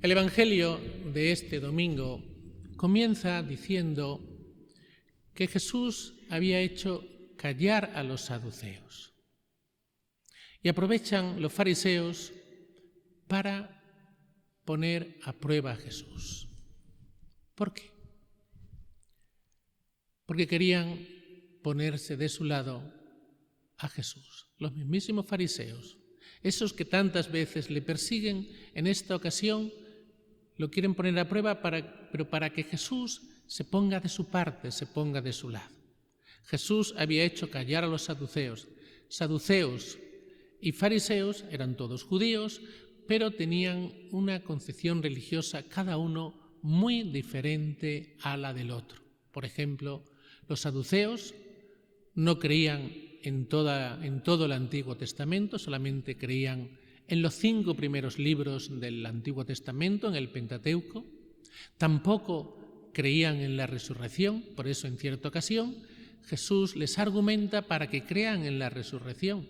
El Evangelio de este domingo comienza diciendo que Jesús había hecho callar a los saduceos. Y aprovechan los fariseos para poner a prueba a Jesús. ¿Por qué? Porque querían ponerse de su lado a Jesús. Los mismísimos fariseos, esos que tantas veces le persiguen, en esta ocasión lo quieren poner a prueba, pero para que Jesús se ponga de su parte, se ponga de su lado. Jesús había hecho callar a los saduceos. Saduceos y fariseos eran todos judíos, pero tenían una concepción religiosa cada uno muy diferente a la del otro. Por ejemplo, los saduceos no creían en todo el Antiguo Testamento, solamente creían en los 5 primeros libros del Antiguo Testamento, en el Pentateuco. Tampoco creían en la resurrección, por eso en cierta ocasión Jesús les argumenta para que crean en la resurrección.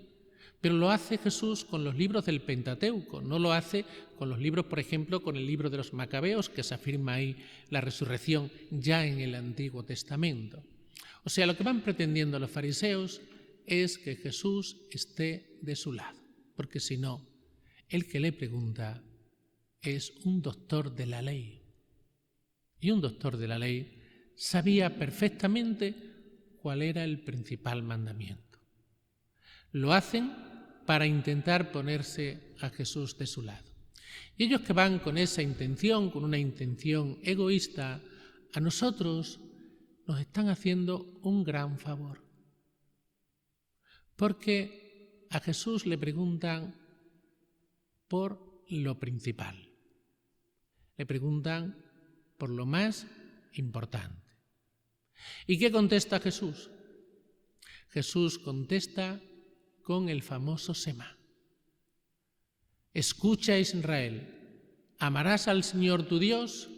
Pero lo hace Jesús con los libros del Pentateuco, no lo hace con los libros, por ejemplo, con el libro de los Macabeos, que se afirma ahí la resurrección ya en el Antiguo Testamento. O sea, lo que van pretendiendo los fariseos es que Jesús esté de su lado, porque si no, el que le pregunta es un doctor de la ley. Y un doctor de la ley sabía perfectamente cuál era el principal mandamiento. Lo hacen para intentar ponerse a Jesús de su lado. Y ellos que van con esa intención, con una intención egoísta, a nosotros nos están haciendo un gran favor. Porque a Jesús le preguntan por lo principal. Le preguntan por lo más importante. ¿Y qué contesta Jesús? Jesús contesta con el famoso Semá. Escucha, Israel, amarás al Señor tu Dios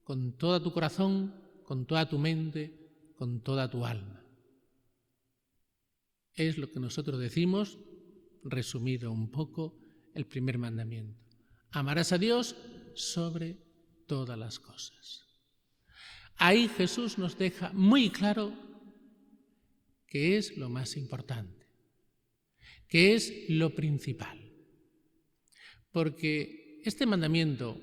con todo tu corazón, con toda tu mente, con toda tu alma. Es lo que nosotros decimos, resumido un poco, el primer mandamiento. Amarás a Dios sobre todas las cosas. Ahí Jesús nos deja muy claro qué es lo más importante, qué es lo principal. Porque este mandamiento,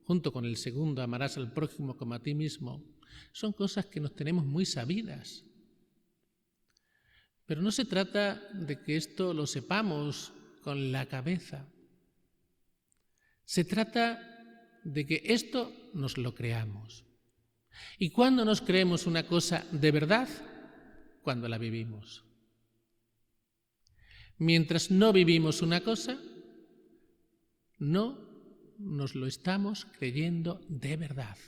junto con el segundo, amarás al prójimo como a ti mismo, son cosas que nos tenemos muy sabidas. Pero no se trata de que esto lo sepamos con la cabeza. Se trata de que esto nos lo creamos. ¿Y cuándo nos creemos una cosa de verdad? Cuando la vivimos. Mientras no vivimos una cosa, no nos lo estamos creyendo de verdad.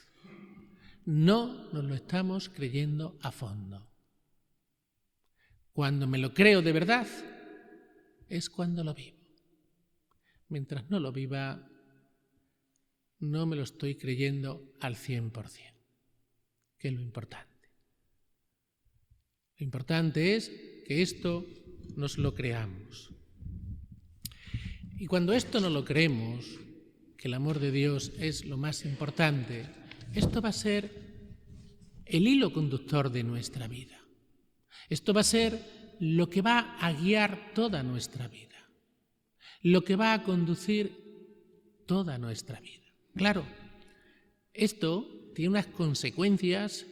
No nos lo estamos creyendo a fondo. Cuando me lo creo de verdad, es cuando lo vivo. Mientras no lo viva, no me lo estoy creyendo al 100%, que es lo importante. Lo importante es que esto nos lo creamos. Y cuando esto no lo creemos, que el amor de Dios es lo más importante, esto va a ser el hilo conductor de nuestra vida. Esto va a ser lo que va a guiar toda nuestra vida, lo que va a conducir toda nuestra vida. Claro, esto tiene unas consecuencias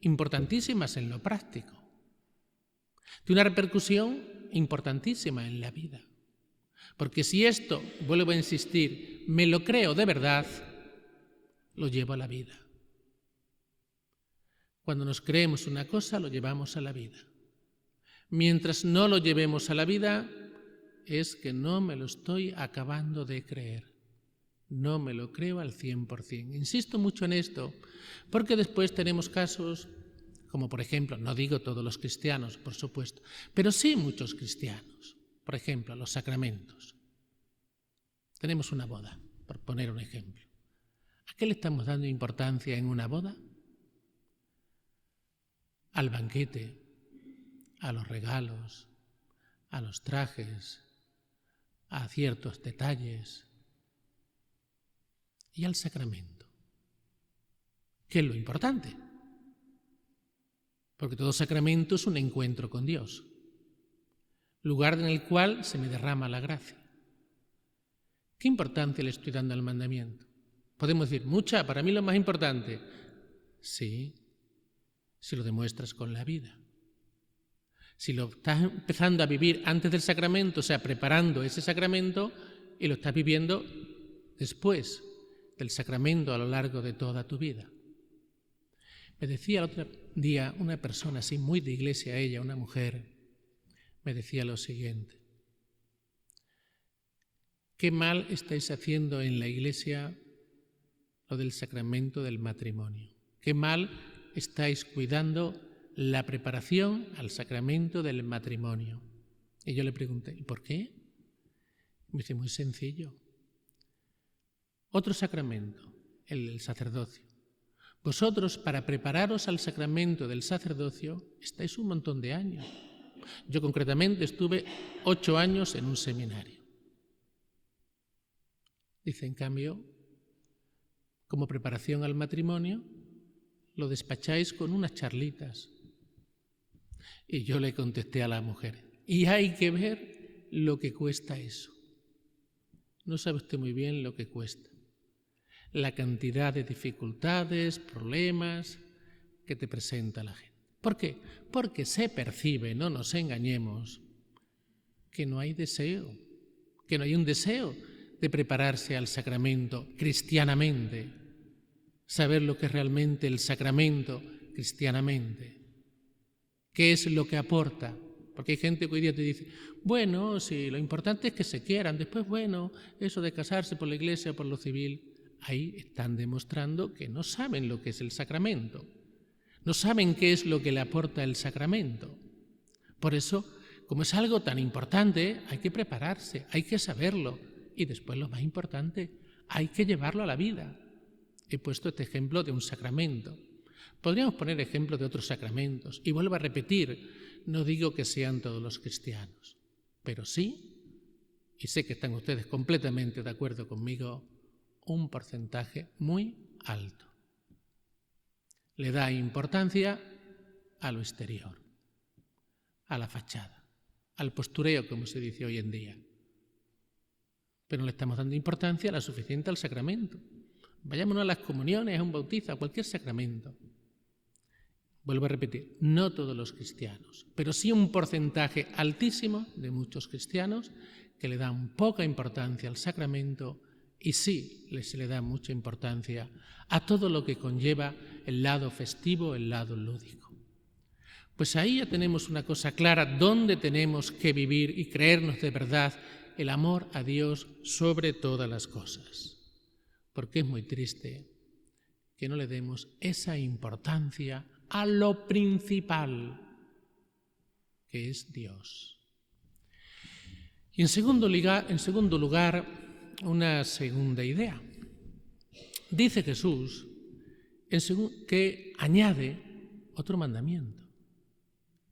importantísimas en lo práctico, tiene una repercusión importantísima en la vida. Porque si esto, vuelvo a insistir, me lo creo de verdad, lo llevo a la vida. Cuando nos creemos una cosa, lo llevamos a la vida. Mientras no lo llevemos a la vida, es que no me lo estoy acabando de creer. No me lo creo al 100%. Insisto mucho en esto, porque después tenemos casos, como por ejemplo, no digo todos los cristianos, por supuesto, pero sí muchos cristianos. Por ejemplo, los sacramentos. Tenemos una boda, por poner un ejemplo. ¿A qué le estamos dando importancia en una boda? Al banquete, a los regalos, a los trajes, a ciertos detalles. y al sacramento, que es lo importante, porque todo sacramento es un encuentro con Dios, lugar en el cual se me derrama la gracia. ¿Qué importancia le estoy dando al mandamiento? Podemos decir, mucha, para mí lo más importante. Sí, si lo demuestras con la vida. Si lo estás empezando a vivir antes del sacramento, o sea, preparando ese sacramento, y lo estás viviendo después del sacramento a lo largo de toda tu vida. Me decía el otro día una persona así, muy de iglesia ella, una mujer, me decía lo siguiente: qué mal estáis haciendo en la iglesia lo del sacramento del matrimonio. Qué mal estáis cuidando la preparación al sacramento del matrimonio. Y yo le pregunté, ¿y por qué? Me dice, muy sencillo. Otro sacramento, el del sacerdocio. Vosotros, para prepararos al sacramento del sacerdocio, estáis un montón de años. Yo concretamente estuve 8 años en un seminario. Dice, en cambio, como preparación al matrimonio, lo despacháis con unas charlitas. Y yo le contesté a la mujer, y hay que ver lo que cuesta eso. No sabe usted muy bien lo que cuesta. La cantidad de dificultades, problemas que te presenta la gente. ¿Por qué? Porque se percibe, no nos engañemos, que no hay deseo, que no hay un deseo de prepararse al sacramento cristianamente, saber lo que es realmente el sacramento cristianamente, qué es lo que aporta. Porque hay gente que hoy día te dice, bueno, sí, lo importante es que se quieran, después, bueno, eso de casarse por la iglesia o por lo civil. Ahí están demostrando que no saben lo que es el sacramento, no saben qué es lo que le aporta el sacramento. Por eso, como es algo tan importante, hay que prepararse, hay que saberlo. Y después, lo más importante, hay que llevarlo a la vida. He puesto este ejemplo de un sacramento. Podríamos poner ejemplos de otros sacramentos. Y vuelvo a repetir, no digo que sean todos los cristianos, pero sí, y sé que están ustedes completamente de acuerdo conmigo, un porcentaje muy alto. Le da importancia a lo exterior, a la fachada, al postureo, como se dice hoy en día. Pero no le estamos dando importancia la suficiente al sacramento. Vayámonos a las comuniones, a un bautizo, a cualquier sacramento. Vuelvo a repetir, no todos los cristianos, pero sí un porcentaje altísimo de muchos cristianos que le dan poca importancia al sacramento y sí se le da mucha importancia a todo lo que conlleva el lado festivo, el lado lúdico. Pues ahí ya tenemos una cosa clara, dónde tenemos que vivir y creernos de verdad el amor a Dios sobre todas las cosas. Porque es muy triste que no le demos esa importancia a lo principal, que es Dios. Y en segundo lugar, una segunda idea. Dice Jesús que añade otro mandamiento.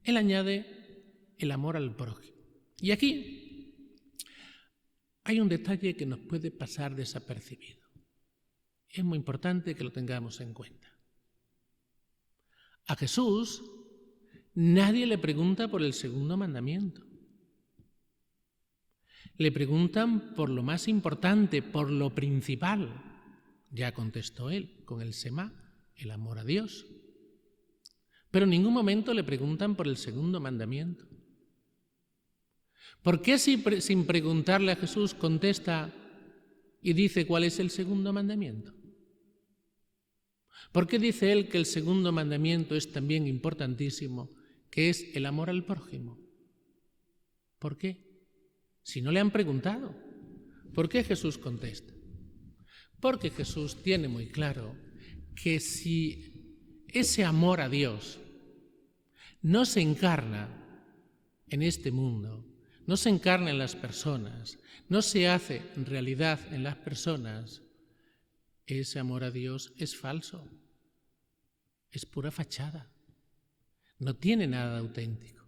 Él añade el amor al prójimo. Y aquí hay un detalle que nos puede pasar desapercibido. Es muy importante que lo tengamos en cuenta. A Jesús nadie le pregunta por el segundo mandamiento. Le preguntan por lo más importante, por lo principal. Ya contestó él con el Semá, el amor a Dios. Pero en ningún momento le preguntan por el segundo mandamiento. ¿Por qué sin preguntarle a Jesús contesta y dice cuál es el segundo mandamiento? ¿Por qué dice él que el segundo mandamiento es también importantísimo, que es el amor al prójimo? ¿Por qué? Si no le han preguntado, ¿por qué Jesús contesta? Porque Jesús tiene muy claro que si ese amor a Dios no se encarna en este mundo, no se encarna en las personas, no se hace realidad en las personas, ese amor a Dios es falso, es pura fachada, no tiene nada auténtico.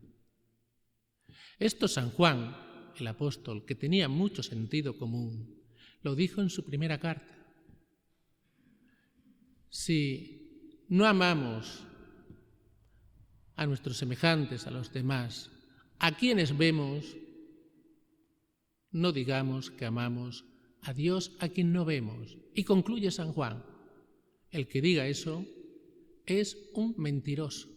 Esto San Juan, el apóstol, que tenía mucho sentido común, lo dijo en su primera carta. Si no amamos a nuestros semejantes, a los demás, a quienes vemos, no digamos que amamos a Dios a quien no vemos. Y concluye San Juan, el que diga eso es un mentiroso.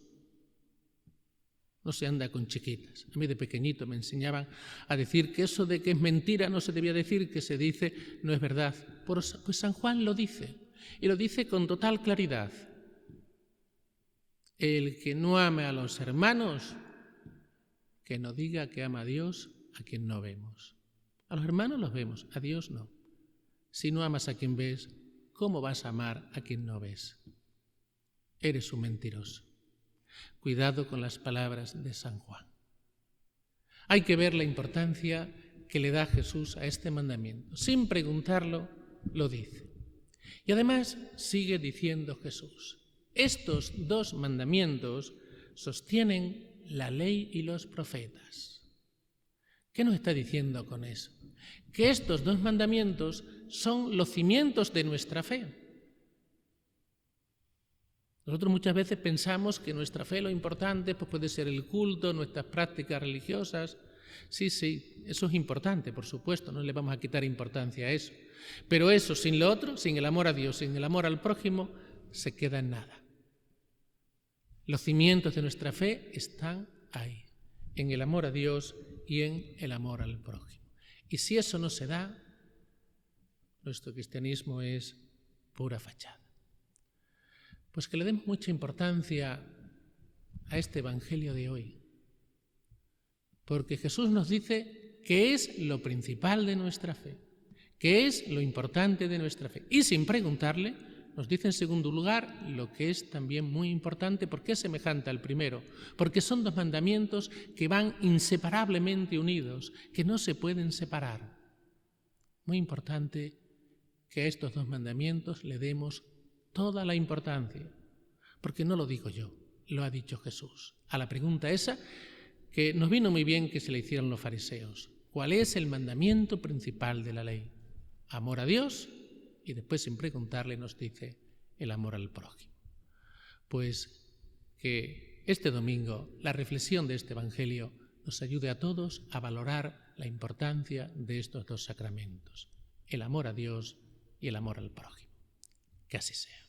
No se anda con chiquitas. A mí de pequeñito me enseñaban a decir que eso de que es mentira no se debía decir, que se dice no es verdad. Pues San Juan lo dice, y lo dice con total claridad. El que no ame a los hermanos, que no diga que ama a Dios a quien no vemos. A los hermanos los vemos, a Dios no. Si no amas a quien ves, ¿cómo vas a amar a quien no ves? Eres un mentiroso. Cuidado con las palabras de San Juan. Hay que ver la importancia que le da Jesús a este mandamiento. Sin preguntarlo, lo dice. Y además sigue diciendo Jesús, estos dos mandamientos sostienen la ley y los profetas. ¿Qué nos está diciendo con eso? Que estos dos mandamientos son los cimientos de nuestra fe. Nosotros muchas veces pensamos que nuestra fe lo importante pues puede ser el culto, nuestras prácticas religiosas. Sí, eso es importante, por supuesto, no le vamos a quitar importancia a eso. Pero eso, sin lo otro, sin el amor a Dios, sin el amor al prójimo, se queda en nada. Los cimientos de nuestra fe están ahí, en el amor a Dios y en el amor al prójimo. Y si eso no se da, nuestro cristianismo es pura fachada. Pues que le demos mucha importancia a este Evangelio de hoy, porque Jesús nos dice que es lo principal de nuestra fe, que es lo importante de nuestra fe. Y sin preguntarle, nos dice en segundo lugar lo que es también muy importante, porque es semejante al primero, porque son dos mandamientos que van inseparablemente unidos, que no se pueden separar. Muy importante que a estos dos mandamientos le demos toda la importancia, porque no lo digo yo, lo ha dicho Jesús. A la pregunta esa, que nos vino muy bien que se le hicieran los fariseos. ¿Cuál es el mandamiento principal de la ley? Amor a Dios, y después sin preguntarle nos dice el amor al prójimo. Pues que este domingo la reflexión de este Evangelio nos ayude a todos a valorar la importancia de estos dos sacramentos, el amor a Dios y el amor al prójimo. Que así sea.